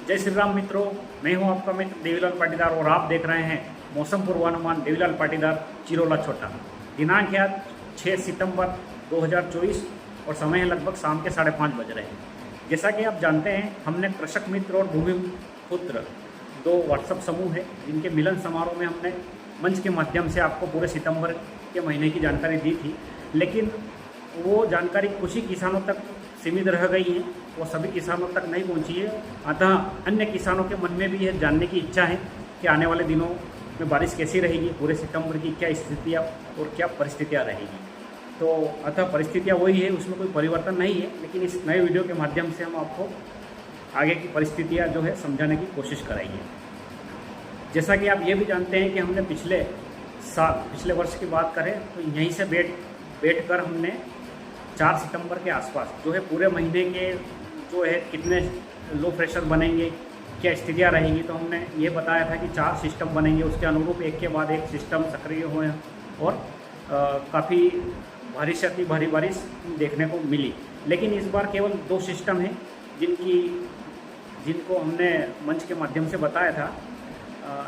जय श्री राम मित्रों, मैं हूं आपका मित्र देवीलाल पाटीदार और आप देख रहे हैं मौसम पूर्वानुमान देवीलाल पाटीदार चिरोला छोटा। दिनांक है 6 सितंबर 2024 और समय है लगभग शाम के 5:30 बज रहे हैं। जैसा कि आप जानते हैं, हमने कृषक मित्र और भूमिपुत्र 2 व्हाट्सएप समूह है जिनके मिलन समारोह में हमने मंच के माध्यम से आपको पूरे सितंबर के महीने की जानकारी दी थी, लेकिन वो जानकारी कुछ ही किसानों तक सीमित रह गई है, वो सभी किसानों तक नहीं पहुंची है। अतः अन्य किसानों के मन में भी यह जानने की इच्छा है कि आने वाले दिनों में बारिश कैसी रहेगी, पूरे सितंबर की क्या स्थितियाँ और क्या परिस्थितियाँ रहेगी। तो अतः परिस्थितियाँ वही है, उसमें कोई परिवर्तन नहीं है, लेकिन इस नए वीडियो के माध्यम से हम आपको आगे की परिस्थितियाँ जो है समझाने की कोशिश कराएंगे। जैसा कि आप ये भी जानते हैं कि हमने पिछले वर्ष की बात करें तो यहीं से बैठ कर हमने 4 सितंबर के आसपास जो है पूरे महीने के जो है कितने लो प्रेशर बनेंगे, क्या स्थितियाँ रहेंगी, तो हमने ये बताया था कि 4 सिस्टम बनेंगे। उसके अनुरूप एक के बाद एक सिस्टम सक्रिय हुए और काफ़ी भारी से अति भारी बारिश देखने को मिली। लेकिन इस बार केवल 2 सिस्टम हैं जिनको हमने मंच के माध्यम से बताया था।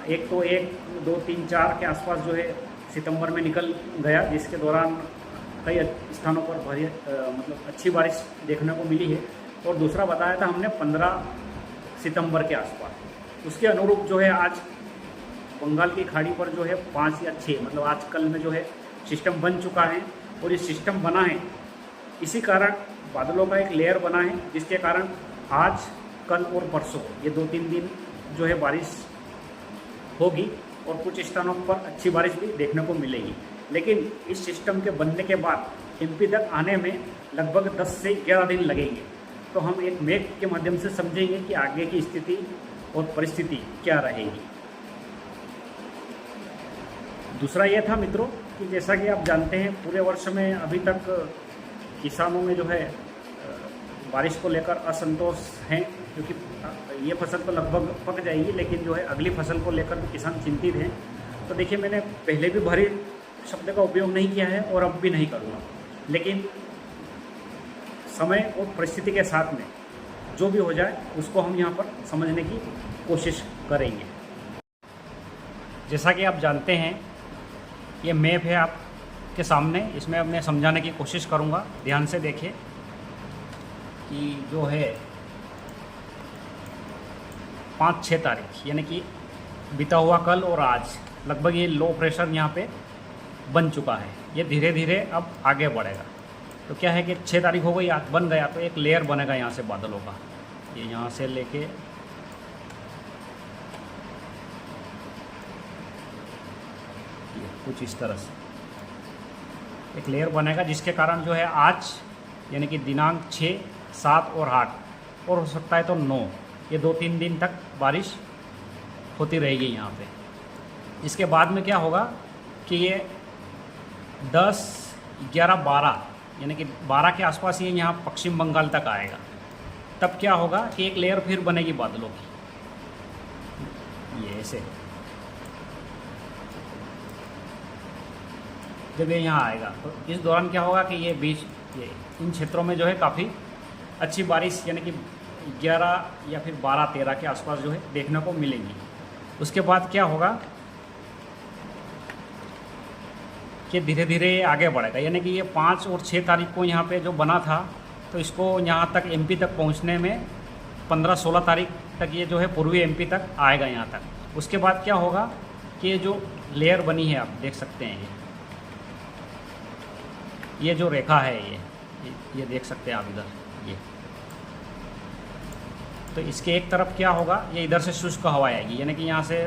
एक तो 1, 2, 3, 4 के आसपास जो है सितंबर में निकल गया, जिसके दौरान कई स्थानों पर भारी अच्छी बारिश देखने को मिली है। और दूसरा बताया था हमने 15 सितंबर के आसपास। उसके अनुरूप जो है आज बंगाल की खाड़ी पर जो है 5 या 6 आज कल में जो है सिस्टम बन चुका है। और ये सिस्टम बना है, इसी कारण बादलों का एक लेयर बना है, जिसके कारण आज, कल और परसों ये 2-3 दिन जो है बारिश होगी और कुछ स्थानों पर अच्छी बारिश भी देखने को मिलेगी। लेकिन इस सिस्टम के बनने के बाद एमपी तक आने में लगभग 10 से 11 दिन लगेंगे। तो हम एक मैप के माध्यम से समझेंगे कि आगे की स्थिति और परिस्थिति क्या रहेगी। दूसरा ये था मित्रों कि जैसा कि आप जानते हैं, पूरे वर्ष में अभी तक किसानों में जो है बारिश को लेकर असंतोष है, क्योंकि ये फसल तो लगभग पक जाएगी, लेकिन जो है अगली फसल को लेकर भी किसान चिंतित हैं। तो देखिए, मैंने पहले भी भारी शब्द का उपयोग नहीं किया है और अब भी नहीं करूँगा, लेकिन समय और परिस्थिति के साथ में जो भी हो जाए उसको हम यहाँ पर समझने की कोशिश करेंगे। जैसा कि आप जानते हैं, ये मैप है आपके सामने, इसमें अब मैं समझाने की कोशिश करूँगा। ध्यान से देखिए कि जो है 5-6 तारीख यानी कि बीता हुआ कल और आज लगभग ये लो प्रेशर यहाँ पे बन चुका है। ये धीरे धीरे अब आगे बढ़ेगा। तो क्या है कि 6 तारीख हो गई, बन गया, तो एक लेयर बनेगा यहाँ से बादलों का। ये यहाँ से लेके कुछ इस तरह से एक लेयर बनेगा, जिसके कारण जो है आज यानी कि दिनांक 6, 7 और 8 और हो सकता है तो 9, ये 2-3 दिन तक बारिश होती रहेगी यहाँ पे। इसके बाद में क्या होगा कि ये 10, 11, 12 यानी कि 12 के आसपास ये यहाँ पश्चिम बंगाल तक आएगा। तब क्या होगा कि एक लेयर फिर बनेगी बादलों की, ये ऐसे जब ये यहाँ आएगा तो इस दौरान क्या होगा कि ये इन क्षेत्रों में जो है काफ़ी अच्छी बारिश यानी कि 11 या फिर 12, 13 के आसपास जो है देखने को मिलेंगी। उसके बाद क्या होगा कि धीरे धीरे आगे बढ़ेगा, यानी कि ये 5 और 6 तारीख को यहाँ पे जो बना था, तो इसको यहाँ तक एमपी तक पहुँचने में 15-16 तारीख तक ये जो है पूर्वी एमपी तक आएगा यहाँ तक। उसके बाद क्या होगा कि ये जो लेयर बनी है, आप देख सकते हैं, ये जो रेखा है ये देख सकते हैं आप इधर, ये तो इसके एक तरफ क्या होगा, ये इधर से शुष्क हवा आएगी, यानी कि यहाँ से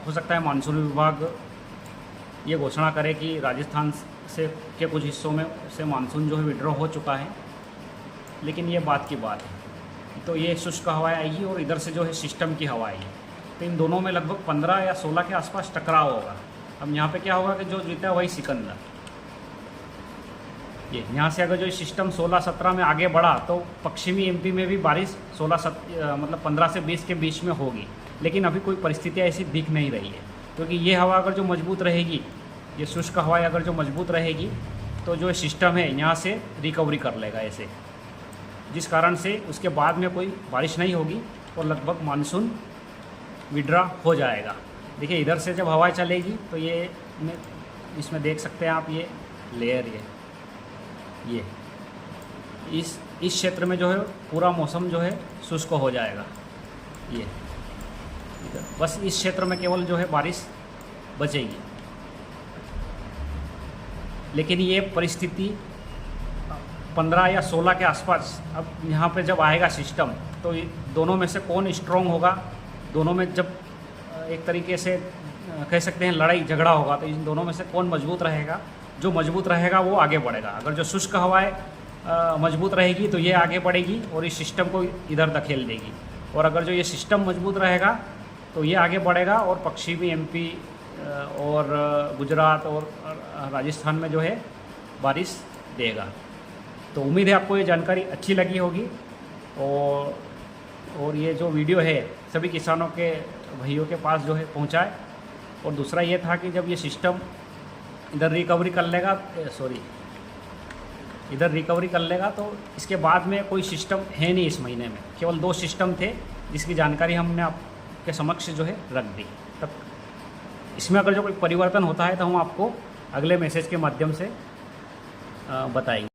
हो सकता है मानसून विभाग ये घोषणा करे कि राजस्थान से के कुछ हिस्सों में से मानसून जो है विड्रॉ हो चुका है, लेकिन ये बात की बात है। तो ये शुष्क हवा आएगी और इधर से जो है सिस्टम की हवा आएगी, तो इन दोनों में लगभग 15 या 16 के आसपास टकराव होगा। अब यहाँ पे क्या होगा कि जो जीता है वही सिकंदर। ये यहाँ से अगर जो सिस्टम 16-17 में आगे बढ़ा तो पश्चिमी एमपी में भी बारिश 15 से 20 के बीच में होगी, लेकिन अभी कोई परिस्थितियाँ ऐसी दिख नहीं रही है, क्योंकि ये हवा अगर जो मजबूत रहेगी, ये शुष्क हवा अगर जो मजबूत रहेगी, तो जो सिस्टम है यहाँ से रिकवरी कर लेगा ऐसे, जिस कारण से उसके बाद में कोई बारिश नहीं होगी और लगभग मानसून विड्रा हो जाएगा। देखिए इधर से जब हवा चलेगी तो ये इसमें देख सकते हैं आप, ये लेयर ये इस क्षेत्र में जो है पूरा मौसम जो है शुष्क हो जाएगा। ये इधर बस इस क्षेत्र में केवल जो है बारिश बचेगी। लेकिन ये परिस्थिति 15 या 16 के आसपास, अब यहाँ पे जब आएगा सिस्टम तो दोनों में से कौन स्ट्रॉन्ग होगा, दोनों में जब एक तरीके से कह सकते हैं लड़ाई झगड़ा होगा, तो इन दोनों में से कौन मजबूत रहेगा, जो मजबूत रहेगा वो आगे बढ़ेगा। अगर जो शुष्क हवाएं मजबूत रहेगी तो ये आगे बढ़ेगी और इस सिस्टम को इधर धकेल देगी, और अगर जो ये सिस्टम मजबूत रहेगा तो ये आगे बढ़ेगा और पश्चिमी एमपी और गुजरात और राजस्थान में जो है बारिश देगा। तो उम्मीद है आपको ये जानकारी अच्छी लगी होगी, और ये जो वीडियो है सभी किसानों के भाइयों के पास जो है पहुंचाए। और दूसरा ये था कि जब ये सिस्टम इधर रिकवरी कर लेगा, इधर रिकवरी कर लेगा तो इसके बाद में कोई सिस्टम है नहीं इस महीने में, केवल 2 सिस्टम थे जिसकी जानकारी हमने आपके समक्ष जो है रख दी। तब इसमें अगर जो कोई परिवर्तन होता है तो हम आपको अगले मैसेज के माध्यम से बताएंगे।